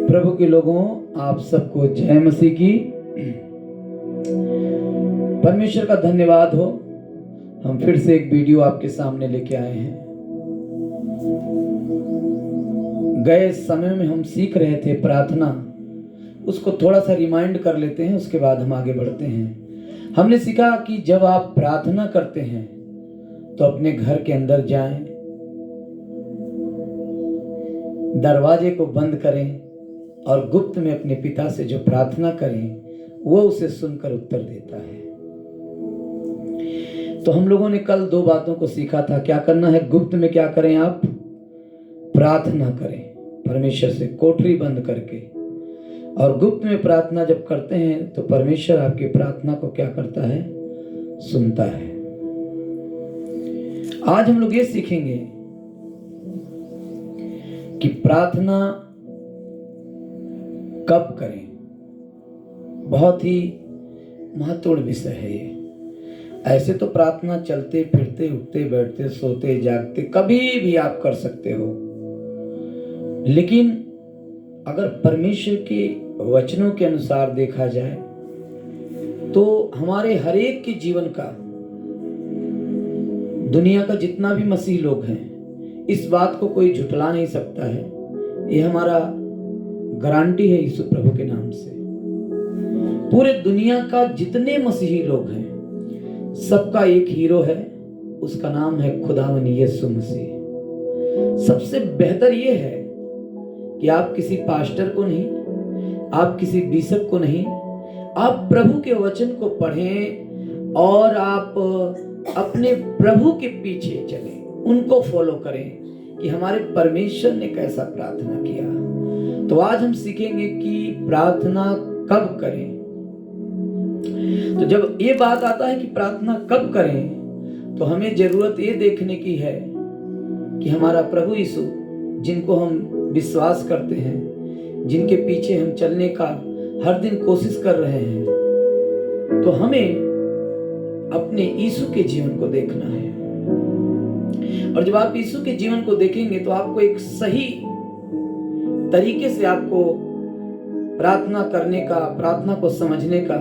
प्रभु के लोगों, आप सबको जय मसीह की। परमेश्वर का धन्यवाद हो, हम फिर से एक वीडियो आपके सामने लेके आए हैं। गए समय में हम सीख रहे थे प्रार्थना, उसको थोड़ा सा रिमाइंड कर लेते हैं, उसके बाद हम आगे बढ़ते हैं। हमने सीखा कि जब आप प्रार्थना करते हैं तो अपने घर के अंदर जाएं, दरवाजे को बंद करें और गुप्त में अपने पिता से जो प्रार्थना करें वो उसे सुनकर उत्तर देता है। तो हम लोगों ने कल दो बातों को सीखा था। क्या करना है? गुप्त में क्या करें? आप प्रार्थना करें परमेश्वर से, कोठरी बंद करके। और गुप्त में प्रार्थना जब करते हैं तो परमेश्वर आपकी प्रार्थना को क्या करता है? सुनता है। आज हम लोग ये सीखेंगे कि प्रार्थना कब करें। बहुत ही महत्वपूर्ण विषय है ये। ऐसे तो प्रार्थना चलते फिरते, उठते बैठते, सोते जागते, कभी भी आप कर सकते हो, लेकिन अगर परमेश्वर के वचनों के अनुसार देखा जाए तो हमारे हर एक के जीवन का, दुनिया का जितना भी मसीह लोग हैं, इस बात को कोई झुठला नहीं सकता है। ये हमारा गारंटी है यीशु प्रभु के नाम से। पूरे दुनिया का जितने मसीही लोग हैं, सबका एक हीरो है, उसका नाम है खुदावन यीशु मसीह। सबसे बेहतर ये है कि आप किसी पास्टर को नहीं, आप किसी बिशप को नहीं, आप प्रभु के वचन को पढ़ें और आप अपने प्रभु के पीछे चलें, उनको फॉलो करें कि हमारे परमेश्वर ने कैसा प्रार्थना किया। तो आज हम सीखेंगे कि प्रार्थना कब करें। तो जब ये बात आता है कि प्रार्थना कब करें, तो हमें जरूरत ये देखने की है कि हमारा प्रभु यीशु, जिनको हम विश्वास करते हैं, जिनके पीछे हम चलने का हर दिन कोशिश कर रहे हैं, तो हमें अपने यीशु के जीवन को देखना है। और जब आप यीशु के जीवन को देखेंगे तो आपको एक सही तरीके से आपको प्रार्थना करने का, प्रार्थना को समझने का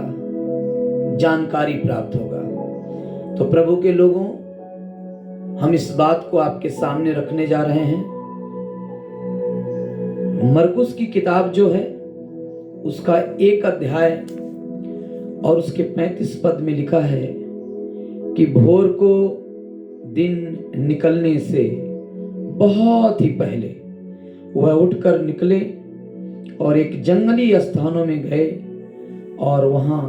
जानकारी प्राप्त होगा। तो प्रभु के लोगों, हम इस बात को आपके सामने रखने जा रहे हैं। मरकुस की किताब जो है उसका 1 अध्याय और उसके 35 पद में लिखा है कि भोर को दिन निकलने से बहुत ही पहले वह उठकर निकले और एक जंगली स्थानों में गए और वहां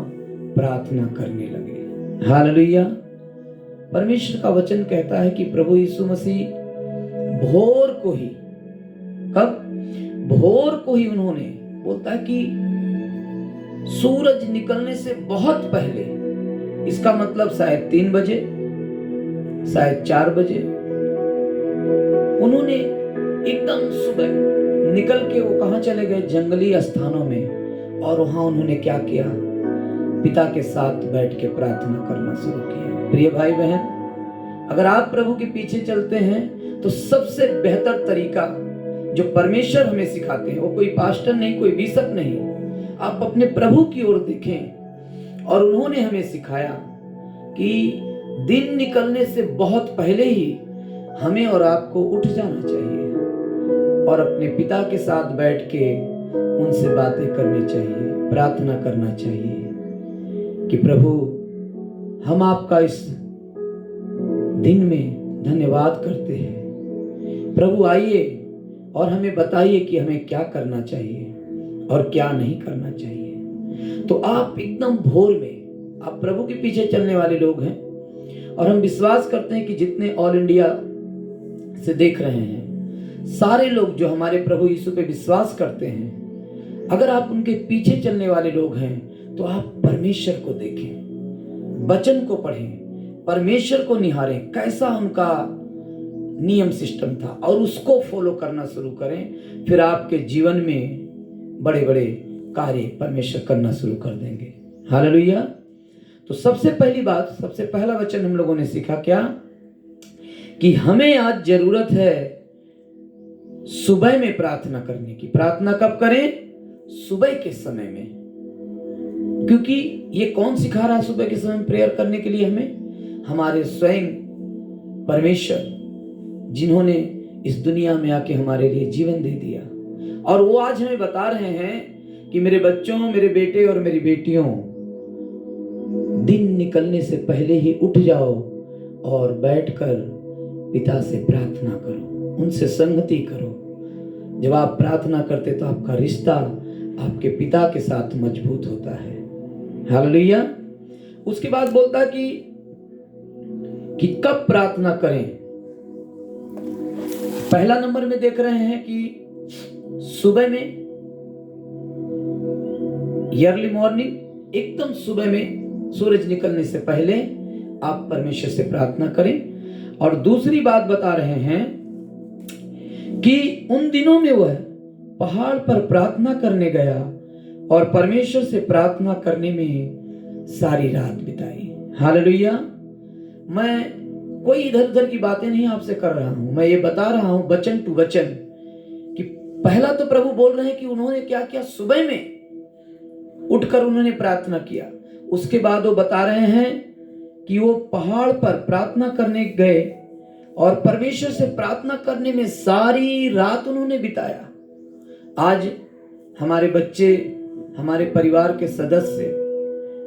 प्रार्थना करने लगे। हालेलुया। परमेश्वर का वचन कहता है कि प्रभु यीशु मसीह भोर को ही, कब? भोर को ही उन्होंने, बोलता है कि सूरज निकलने से बहुत पहले, इसका मतलब शायद 3 बजे, शायद 4 बजे, उन्होंने एकदम सुबह निकल के वो कहां चले गए? जंगली स्थानों में। और वहां उन्होंने क्या किया? पिता के साथ बैठ के प्रार्थना करना शुरू किया। प्रिय भाई बहन, अगर आप प्रभु के पीछे चलते हैं तो सबसे बेहतर तरीका जो परमेश्वर हमें सिखाते हैं, वो कोई पास्टर नहीं, कोई बिशप नहीं, आप अपने प्रभु की ओर देखें। और उन्होंने हमें सिखाया कि दिन निकलने से बहुत पहले ही हमें और आपको उठ जाना चाहिए और अपने पिता के साथ बैठ के उनसे बातें करनी चाहिए, प्रार्थना करना चाहिए कि प्रभु, हम आपका इस दिन में धन्यवाद करते हैं। प्रभु आइए और हमें बताइए कि हमें क्या करना चाहिए और क्या नहीं करना चाहिए। तो आप एकदम भोर में, आप प्रभु के पीछे चलने वाले लोग हैं और हम विश्वास करते हैं कि जितने ऑल इंडिया से देख रहे हैं, सारे लोग जो हमारे प्रभु यीशु पे विश्वास करते हैं, अगर आप उनके पीछे चलने वाले लोग हैं तो आप परमेश्वर को देखें, वचन को पढ़ें, परमेश्वर को निहारें, कैसा उनका नियम सिस्टम था, और उसको फॉलो करना शुरू करें। फिर आपके जीवन में बड़े बड़े कार्य परमेश्वर करना शुरू कर देंगे। हालेलुया। तो सबसे पहली बात, सबसे पहला वचन हम लोगों ने सीखा क्या? कि हमें आज जरूरत है सुबह में प्रार्थना करने की। प्रार्थना कब करें? सुबह के समय में, क्योंकि ये कौन सिखा रहा है सुबह के समय प्रेयर करने के लिए हमें? हमारे स्वयं परमेश्वर, जिन्होंने इस दुनिया में आके हमारे लिए जीवन दे दिया। और वो आज हमें बता रहे हैं कि मेरे बच्चों, मेरे बेटे और मेरी बेटियों, दिन निकलने से पहले ही उठ जाओ और बैठकर पिता से प्रार्थना करो, उनसे संगति करो। जब आप प्रार्थना करते तो आपका रिश्ता आपके पिता के साथ मजबूत होता है। हालेलुया। उसके बाद बोलता कि कब प्रार्थना करें। पहला नंबर में देख रहे हैं कि सुबह में, अर्ली मॉर्निंग, एकदम सुबह में सूरज निकलने से पहले आप परमेश्वर से प्रार्थना करें। और दूसरी बात बता रहे हैं कि उन दिनों में वह पहाड़ पर प्रार्थना करने गया और परमेश्वर से प्रार्थना करने में सारी रात बिताई। हालेलुया। मैं कोई इधर उधर की बातें नहीं आपसे कर रहा हूं, मैं ये बता रहा हूं वचन टू वचन कि पहला तो प्रभु बोल रहे हैं कि उन्होंने क्या किया, सुबह में उठकर उन्होंने प्रार्थना किया। उसके बाद वो बता रहे हैं कि वो पहाड़ पर प्रार्थना करने गए और परमेश्वर से प्रार्थना करने में सारी रात उन्होंने बिताया। आज हमारे बच्चे, हमारे परिवार के सदस्य,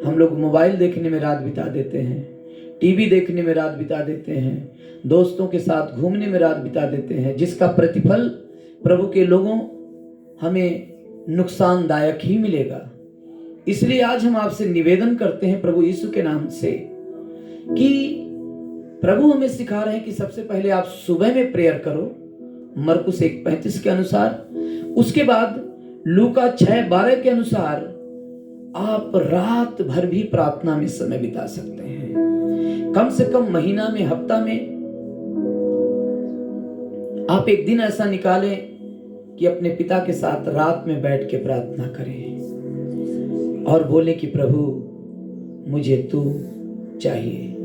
हम लोग मोबाइल देखने में रात बिता देते हैं, टीवी देखने में रात बिता देते हैं, दोस्तों के साथ घूमने में रात बिता देते हैं, जिसका प्रतिफल प्रभु के लोगों हमें नुकसानदायक ही मिलेगा। इसलिए आज हम आपसे निवेदन करते हैं प्रभु यीशु के नाम से कि प्रभु हमें सिखा रहे हैं कि सबसे पहले आप सुबह में प्रेयर करो, मरकुस 1:35 के अनुसार। उसके बाद लूका 6:12 के अनुसार आप रात भर भी प्रार्थना में समय बिता सकते हैं। कम से कम महीना में, हफ्ता में आप एक दिन ऐसा निकालें कि अपने पिता के साथ रात में बैठ के प्रार्थना करें और बोले कि प्रभु मुझे तू चाहिए,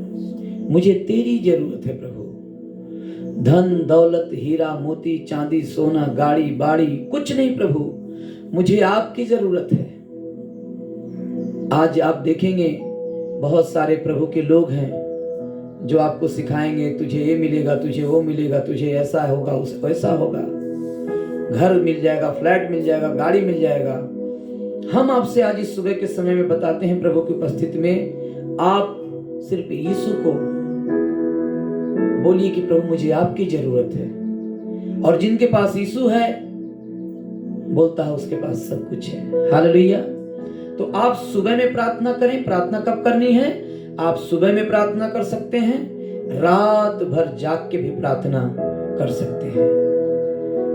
मुझे तेरी जरूरत है प्रभु। धन दौलत, हीरा मोती, चांदी सोना, गाड़ी बाड़ी कुछ नहीं प्रभु, मुझे आपकी जरूरत है। आज आप देखेंगे बहुत सारे प्रभु के लोग हैं जो आपको सिखाएंगे तुझे ये मिलेगा, तुझे वो मिलेगा, तुझे ऐसा होगा, उस वैसा होगा, घर मिल जाएगा, फ्लैट मिल जाएगा, गाड़ी मिल जाएगा। हम आपसे आज इस सुबह के समय में बताते हैं प्रभु की उपस्थिति में, आप सिर्फ यीशु को बोलिए कि प्रभु मुझे आपकी जरूरत है। और जिनके पास यीशु है, बोलता है उसके पास सब कुछ है। हालेलुया। तो आप सुबह में प्रार्थना करें। प्रार्थना कब करनी है? आप सुबह में प्रार्थना कर सकते हैं, रात भर जाग के भी प्रार्थना कर सकते हैं।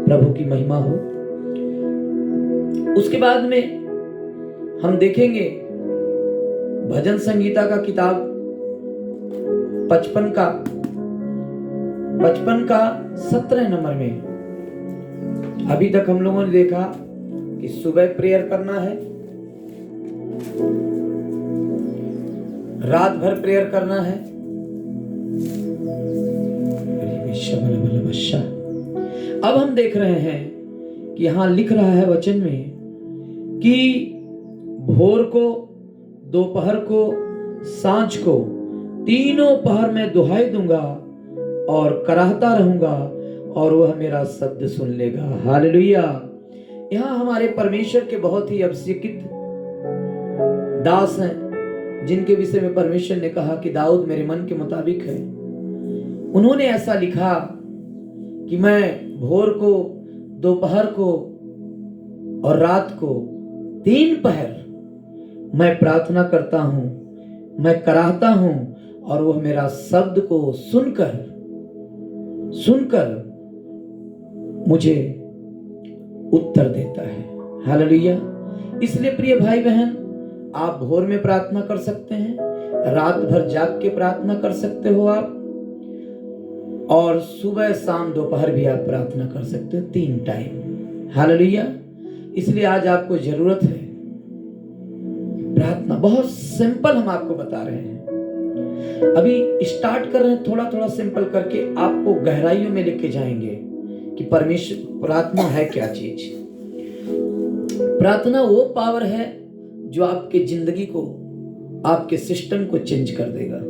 प्रभु की महिमा हो। उसके बाद में हम देखेंगे भजन संगीता का किताब 55 का 17 नंबर में अभी तक हम लोगों ने देखा कि सुबह प्रेयर करना है, रात भर प्रेयर करना है। अब हम देख रहे हैं कि यहां लिख रहा है वचन में कि भोर को, दोपहर को, सांझ को, तीनों पहर में दुहाई दूंगा और कराहता रहूंगा और वह मेरा शब्द सुन लेगा। हालेलुया। यहाँ हमारे परमेश्वर के बहुत ही अभिषेकित दास हैं जिनके विषय में परमेश्वर ने कहा कि दाऊद मेरे मन के मुताबिक है। उन्होंने ऐसा लिखा कि मैं भोर को, दोपहर को और रात को 3 पहर मैं प्रार्थना करता हूं, मैं कराहता हूं और वह मेरा शब्द को सुनकर मुझे उत्तर देता है। हालेलुया। इसलिए प्रिय भाई बहन, आप भोर में प्रार्थना कर सकते हैं, रात भर जाग के प्रार्थना कर सकते हो आप, और सुबह शाम दोपहर भी आप प्रार्थना कर सकते हो, 3 टाइम। हालेलुया। इसलिए आज आपको जरूरत है प्रार्थना। बहुत सिंपल हम आपको बता रहे हैं, अभी स्टार्ट कर रहे हैं, थोड़ा थोड़ा सिंपल करके आपको गहराइयों में लेके जाएंगे कि परमेश्वर प्रार्थना है क्या चीज। प्रार्थना वो पावर है जो आपके जिंदगी को, आपके सिस्टम को चेंज कर देगा।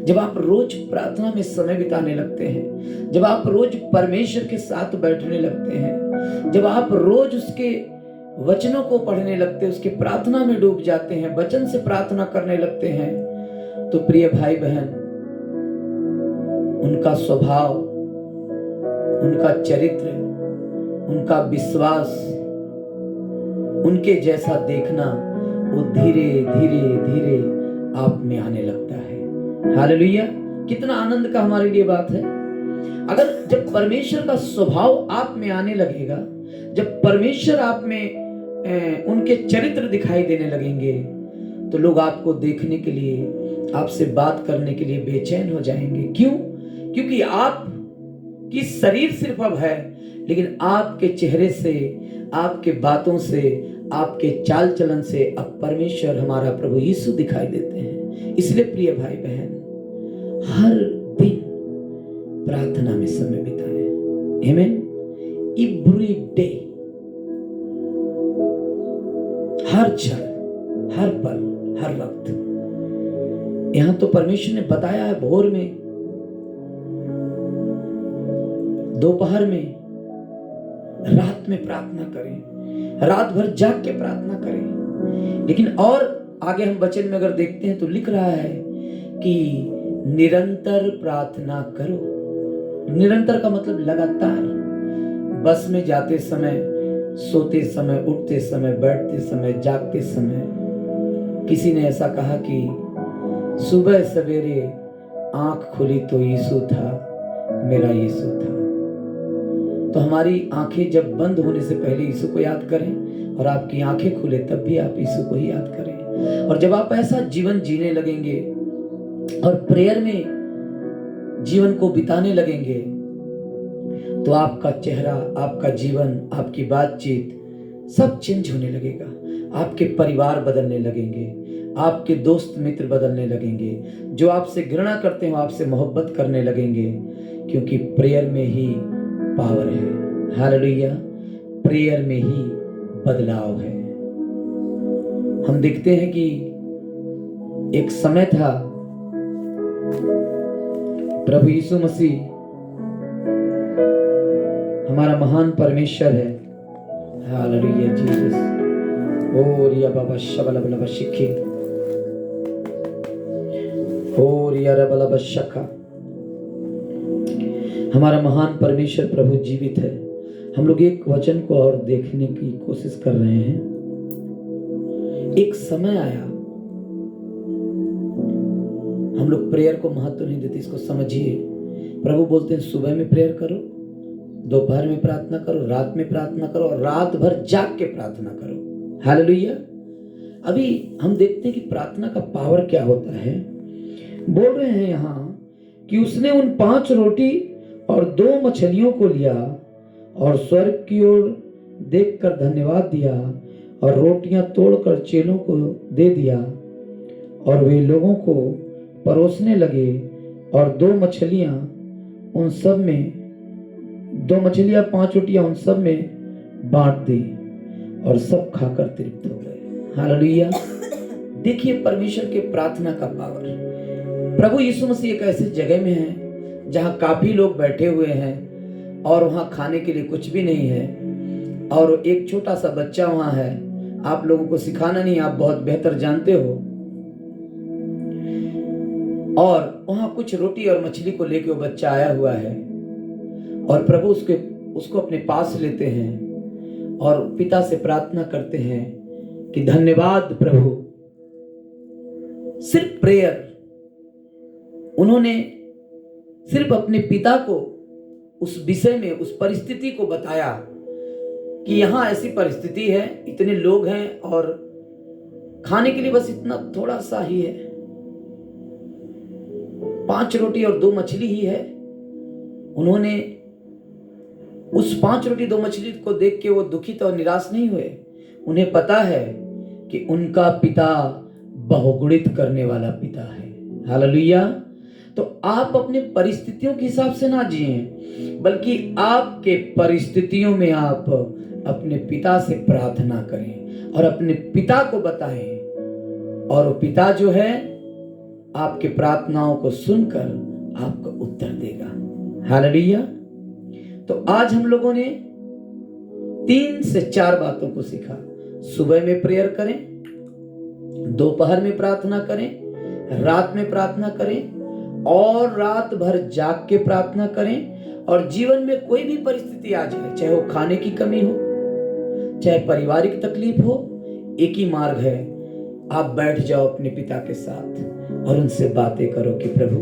जब आप रोज प्रार्थना में समय बिताने लगते हैं, जब आप रोज परमेश्वर के साथ बैठने लगते हैं, जब आप रोज उसके वचनों को पढ़ने लगते हैं, उसके प्रार्थना में डूब जाते हैं, वचन से प्रार्थना करने लगते हैं, तो प्रिय भाई बहन, उनका स्वभाव, उनका चरित्र, उनका विश्वास, उनके जैसा देखना वो धीरे धीरे धीरे आप में आने लगता है। हालेलुया! कितना आनंद का हमारे लिए बात है। अगर जब परमेश्वर का स्वभाव आप में आने लगेगा, जब परमेश्वर आप में उनके चरित्र दिखाई देने लगेंगे, तो लोग आपको देखने के लिए, आपसे बात करने के लिए बेचैन हो जाएंगे। क्यों? क्योंकि आप की शरीर सिर्फ अब है, लेकिन आपके चेहरे से, आपके बातों से, आपके चाल चलन से अब परमेश्वर हमारा प्रभु यीशु दिखाई देते हैं। इसलिए प्रिय भाई बहन, हर दिन प्रार्थना में समय बिताएं। आमीन। एवरी डे, हर क्षण, हर पल, हर वक्त। यहां तो परमेश्वर ने बताया है, भोर में, दोपहर में, रात में प्रार्थना करें, रात भर जाग के प्रार्थना करें। लेकिन और आगे हम वचन में अगर देखते हैं तो लिख रहा है कि निरंतर प्रार्थना करो। निरंतर का मतलब लगातार। बस में जाते समय, सोते समय, उठते समय, बैठते समय, जागते समय। किसी ने ऐसा कहा कि सुबह सवेरे आंख खुली तो यीशु था, मेरा यीशु था। तो हमारी आंखें जब बंद होने से पहले यीशु को याद करें, और आपकी आंखें खुले तब भी आप यीशु को ही याद करें। और जब आप ऐसा जीवन जीने लगेंगे और प्रेयर में जीवन को बिताने लगेंगे, तो आपका चेहरा, आपका जीवन, आपकी बातचीत सब चेंज होने लगेगा। आपके परिवार बदलने लगेंगे, आपके दोस्त मित्र बदलने लगेंगे, जो आपसे घृणा करते हैं आपसे मोहब्बत करने लगेंगे, क्योंकि प्रेयर में ही पावर है। हालेलुया! प्रेयर में ही बदलाव है। हम देखते हैं कि एक समय था, प्रभु यीशु मसीह हमारा महान परमेश्वर है। Hallelujah Jesus. ओ रिया बाबा शबला बला शिखी, ओ रिया रबला बशका। हमारा महान परमेश्वर प्रभु जीवित है। हम लोग एक वचन को और देखने की कोशिश कर रहे हैं। एक समय आया, हम लोग प्रेयर को महत्व नहीं देते, इसको समझिए। प्रभु बोलते हैं सुबह में प्रेयर करो, दोपहर में प्रार्थना करो, रात में प्रार्थना करो, और रात भर जाग के प्रार्थना करो। हालेलुया! अभी हम देखते हैं कि प्रार्थना का पावर क्या होता है। बोल रहे हैं यहां कि उसने उन 5 रोटी और 2 मछलियों को लिया और स्वर्ग की ओर देखकर धन्यवाद दिया और रोटियां तोड़कर चेलों को दे दिया, और वे लोगों को परोसने लगे। और 2 मछलियां उन सब में, 2 मछलियां 5 रोटियां उन सब में बांट दी, और सब खाकर तृप्त हो गए। हालेलुया! देखिए परमेश्वर के प्रार्थना का पावर। प्रभु यीशु मसीह एक ऐसे जगह में है जहां काफी लोग बैठे हुए हैं और वहां खाने के लिए कुछ भी नहीं है, और एक छोटा सा बच्चा वहां है। आप लोगों को सिखाना नहीं, आप बहुत बेहतर जानते हो। और वहां कुछ रोटी और मछली को लेके वो बच्चा आया हुआ है, और प्रभु उसको अपने पास लेते हैं और पिता से प्रार्थना करते हैं कि धन्यवाद प्रभु। सिर्फ प्रेयर, उन्होंने सिर्फ अपने पिता को उस विषय में, उस परिस्थिति को बताया कि यहां ऐसी परिस्थिति है, इतने लोग हैं और खाने के लिए बस इतना थोड़ा सा ही है, 5 रोटी और 2 मछली ही है। उन्होंने उस 5 रोटी 2 मछली को देख के वो दुखित और निराश नहीं हुए। उन्हें पता है कि उनका पिता बहुगुणित करने वाला पिता है। हालेलुया! तो आप अपने परिस्थितियों के हिसाब से ना जिएं, बल्कि आपके परिस्थितियों में आप अपने पिता से प्रार्थना करें और अपने पिता को बताएं, और वो पिता जो है आपके प्रार्थनाओं को सुनकर आपको उत्तर देगा। हालेलुया। तो आज हम लोगों ने 3 से 4 बातों को सीखा। सुबह में प्रेयर करें, दोपहर में प्रार्थना करें, रात में प्रार्थना करें और रात भर जाग के प्रार्थना करें। और जीवन में कोई भी परिस्थिति आ जाए, चाहे वो खाने की कमी हो, चाहे पारिवारिक तकलीफ हो, एक ही मार्ग है, आप बैठ जाओ अपने पिता के साथ और उनसे बातें करो कि प्रभु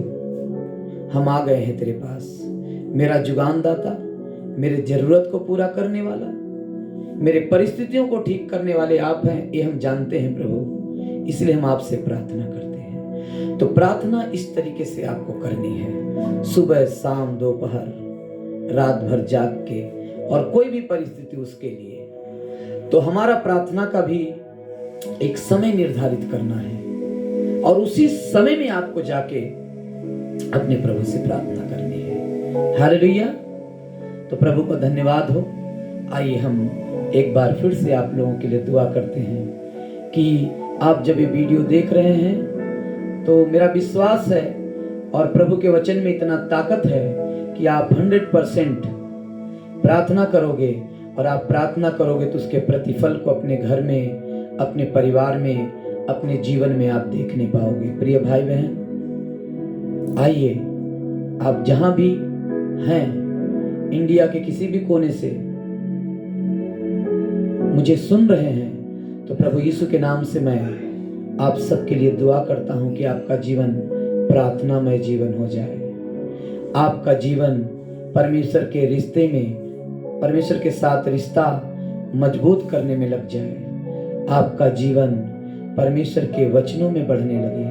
हम आ गए हैं तेरे पास, मेरा जुगानदाता, मेरे जरूरत को पूरा करने वाला, मेरे परिस्थितियों को ठीक करने वाले आप हैं, ये हम जानते हैं प्रभु, इसलिए हम आपसे प्रार्थना करते हैं। तो प्रार्थना इस तरीके से आपको करनी है, सुबह शाम दोपहर रात भर जाग के, और कोई भी परिस्थिति उसके लिए। तो हमारा प्रार्थना का भी एक समय निर्धारित करना है और उसी समय में आपको जाके अपने प्रभु से प्रार्थना करनी है। हालेलुया। तो प्रभु को धन्यवाद हो। आइए हम एक बार फिर से आप लोगों के लिए दुआ करते हैं कि आप जब ये वीडियो देख रहे हैं तो मेरा विश्वास है और प्रभु के वचन में इतना ताकत है कि आप 100% प्रार्थना करोगे, और आप प्रार्थना करोगे तो उसके प्रतिफल को अपने घर में, अपने परिवार में, अपने जीवन में आप देखने पाओगे। प्रिय भाई बहन, आइए आप जहां भी हैं, इंडिया के किसी भी कोने से मुझे सुन रहे हैं, तो प्रभु यीशु के नाम से मैं आप सबके लिए दुआ करता हूं कि आपका जीवन प्रार्थनामय जीवन हो जाए, आपका जीवन परमेश्वर के रिश्ते में, परमेश्वर के साथ रिश्ता मजबूत करने में लग जाए, आपका जीवन परमेश्वर के वचनों में बढ़ने लगे,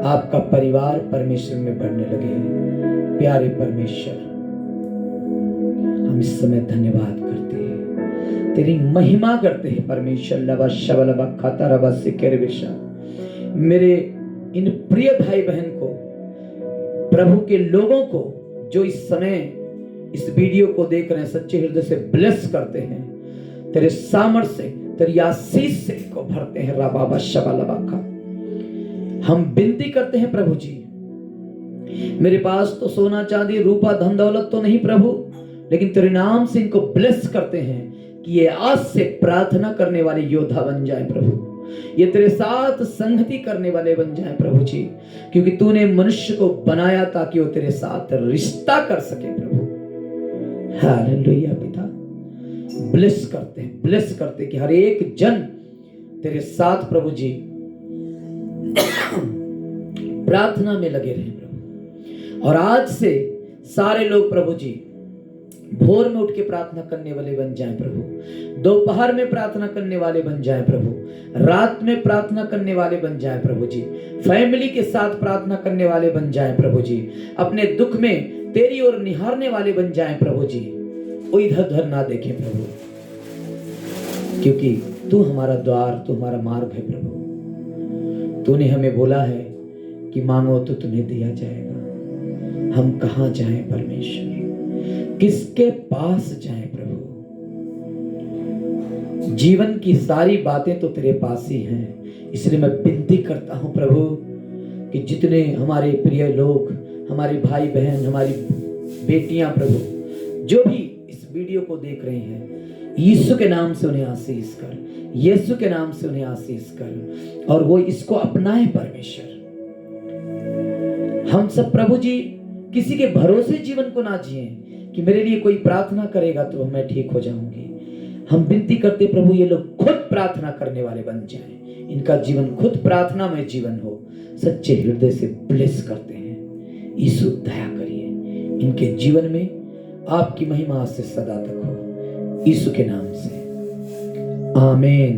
आपका परिवार परमेश्वर में बढ़ने लगे। प्यारे परमेश्वर, हम इस समय धन्यवाद करते हैं, तेरी महिमा करते हैं परमेश्वर। लवा शबलवा खाता रवा सिकेर विशा, मेरे इन प्रिय भाई बहन को, प्रभु के लोगों को जो इस समय इस वीडियो को देख रहे हैं, सच्चे हृदय से ब्लेस करते हैं, तेरे सामर्थ से, तेरी आशीष से को भरते हैं। रबाबा शबलवा का हम विनती करते हैं प्रभु जी, मेरे पास तो सोना चांदी रूपा धन दौलत तो नहीं प्रभु, लेकिन तेरे नाम से इनको ब्लेस करते हैं कि ये आज से प्रार्थना करने वाले योद्धा बन जाए प्रभु, ये तेरे साथ संगति करने वाले बन जाए प्रभु जी, क्योंकि तूने मनुष्य को बनाया ताकि वो तेरे साथ रिश्ता कर सके प्रभु। हालेलुया। पिता ब्लेस करते कि हर एक जन तेरे साथ प्रभु जी प्रार्थना में लगे रहे प्रभु, और आज से सारे लोग प्रभु जी भोर में उठ के प्रार्थना करने वाले बन जाएं प्रभु, दोपहर में प्रार्थना करने वाले बन जाएं प्रभु, रात में प्रार्थना करने वाले बन जाएं प्रभु जी, फैमिली के साथ प्रार्थना करने वाले बन जाएं प्रभु जी, अपने दुख में तेरी ओर निहारने वाले बन जाएं प्रभु जी, वो इधर उधर ना देखें प्रभु, क्योंकि तू हमारा द्वार, तू हमारा मार्ग है प्रभु। तूने हमें बोला है कि मांगो तो तुम्हें दिया जाएगा। हम कहां जाएं परमेश्वर, किसके पास जाएं प्रभु? जीवन की सारी बातें तो तेरे पास ही हैं, इसलिए मैं विनती करता हूं प्रभु कि जितने हमारे प्रिय लोग, हमारे भाई बहन, हमारी बेटियां प्रभु, जो भी इस वीडियो को देख रहे हैं, यीशु के नाम से उन्हें आशीष कर, यीशु के नाम से उन्हें आशीष कर, और वो इसको अपनाए परमेश्वर। हम सब प्रभु जी किसी के भरोसे जीवन को ना जिए कि मेरे लिए कोई प्रार्थना करेगा तो मैं ठीक हो जाऊंगी। हम विनती करते प्रभु ये लोग खुद प्रार्थना करने वाले बन जाएं, इनका जीवन खुद प्रार्थना में जीवन हो। सच्चे हृदय से ब्लेस करते हैं। यीशु दया करिए, इनके जीवन में आपकी महिमा से सदा तक हो, यीशु के नाम से आमीन।